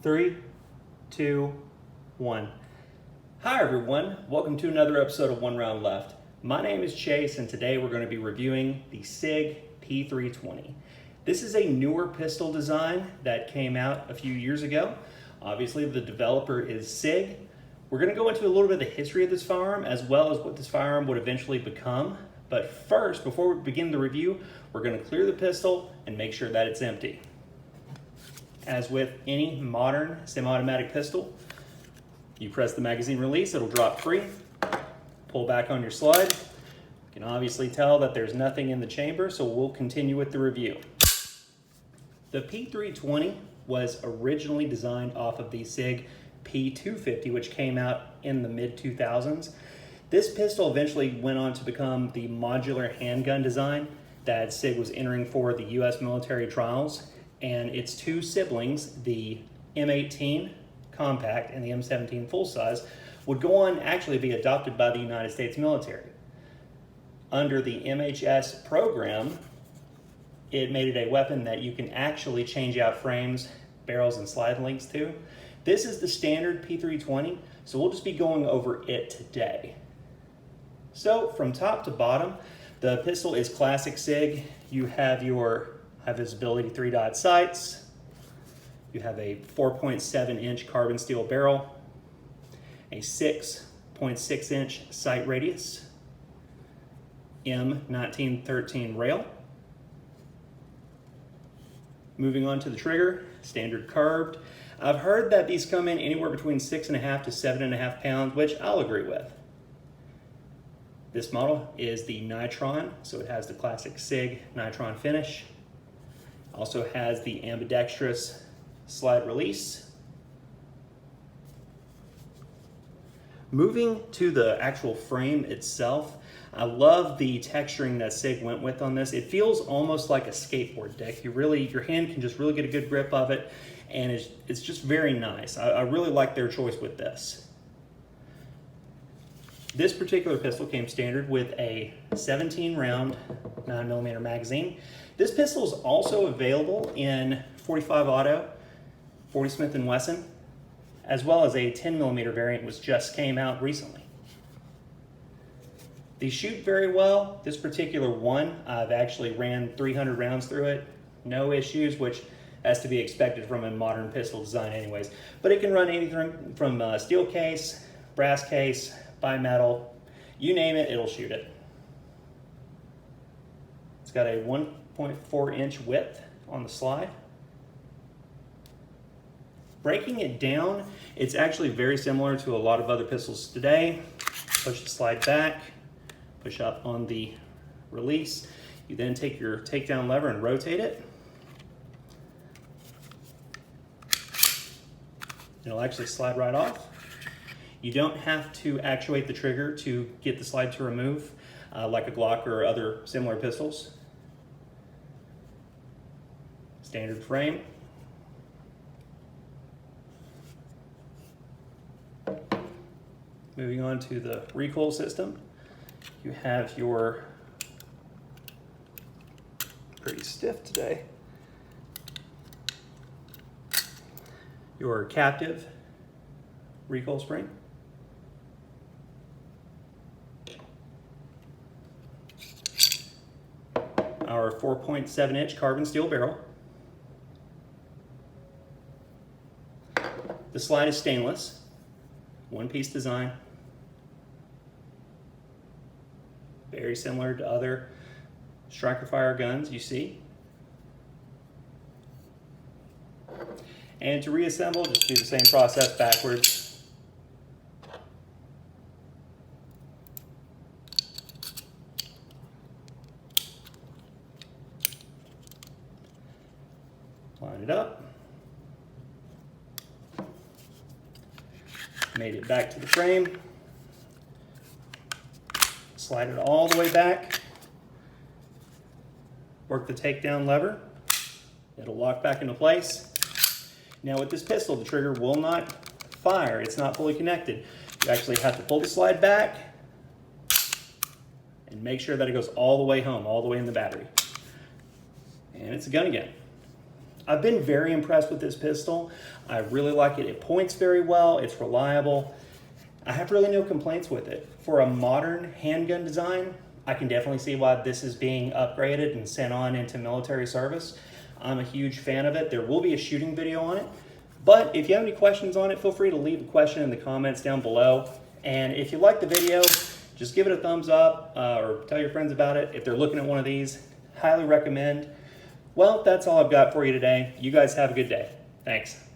3, 2, 1. Hi everyone, welcome to another episode of One Round Left. My name is Chase and today we're going to be reviewing the SIG P320. This is a newer pistol design that came out a few years ago. Obviously the developer is SIG. We're going to go into a little bit of the history of this firearm as well as what this firearm would eventually become. But first, before we begin the review, we're going to clear the pistol and make sure that it's empty. As with any modern semi-automatic pistol, you press the magazine release, it'll drop free. Pull back on your slide. You can obviously tell that there's nothing in the chamber, so we'll continue with the review. The P320 was originally designed off of the SIG P250, which came out in the mid-2000s. This pistol eventually went on to become the modular handgun design that SIG was entering for the US military trials, and its two siblings, the M18 compact and the M17 full size, would go on actually be adopted by the United States military. Under the MHS program, it made it a weapon that you can actually change out frames, barrels, and slide links to. This is the standard P320, so we'll just be going over it today. So from top to bottom, the pistol is classic SIG. You have your high visibility 3-dot sights. You have a 4.7-inch carbon steel barrel, a 6.6-inch sight radius, M1913 rail. Moving on to the trigger, standard curved. I've heard that these come in anywhere between 6.5 to 7.5 pounds, which I'll agree with. This model is the Nitron, so it has the classic SIG Nitron finish. Also has the ambidextrous slide release. Moving to the actual frame itself, I love the texturing that SIG went with on this. It feels almost like a skateboard deck. Your hand can just really get a good grip of it, and it's just very nice. I really like their choice with this. This particular pistol came standard with a 17-round 9mm magazine. This pistol is also available in .45 Auto, 40 Smith & Wesson, as well as a 10mm variant which just came out recently. They shoot very well. This particular one, I've actually ran 300 rounds through it. No issues, which has to be expected from a modern pistol design anyways. But it can run anything from steel case, brass case, bimetal, you name it, it'll shoot it. It's got a 1.4-inch width on the slide. Breaking it down, it's actually very similar to a lot of other pistols today. Push the slide back, push up on the release. You then take your takedown lever and rotate it. It'll actually slide right off. You don't have to actuate the trigger to get the slide to remove, like a Glock or other similar pistols. Standard frame. Moving on to the recoil system, you have your, pretty stiff today, your captive recoil spring. Our 4.7-inch carbon steel barrel. The slide is stainless, one-piece design. Very similar to other striker fire guns you see. And to reassemble, just do the same process backwards. Line it up. Made it back to the frame. Slide it all the way back. Work the takedown lever. It'll lock back into place. Now with this pistol, the trigger will not fire. It's not fully connected. You actually have to pull the slide back and make sure that it goes all the way home, all the way in the battery. And it's a gun again. I've been very impressed with this pistol. I really like it. It points very well. It's reliable. I have really no complaints with it. For a modern handgun design, I can definitely see why this is being upgraded and sent on into military service. I'm a huge fan of it. There will be a shooting video on it. But if you have any questions on it, feel free to leave a question in the comments down below. And if you like the video, just give it a thumbs up or tell your friends about it. If they're looking at one of these, highly recommend. Well, that's all I've got for you today. You guys have a good day. Thanks.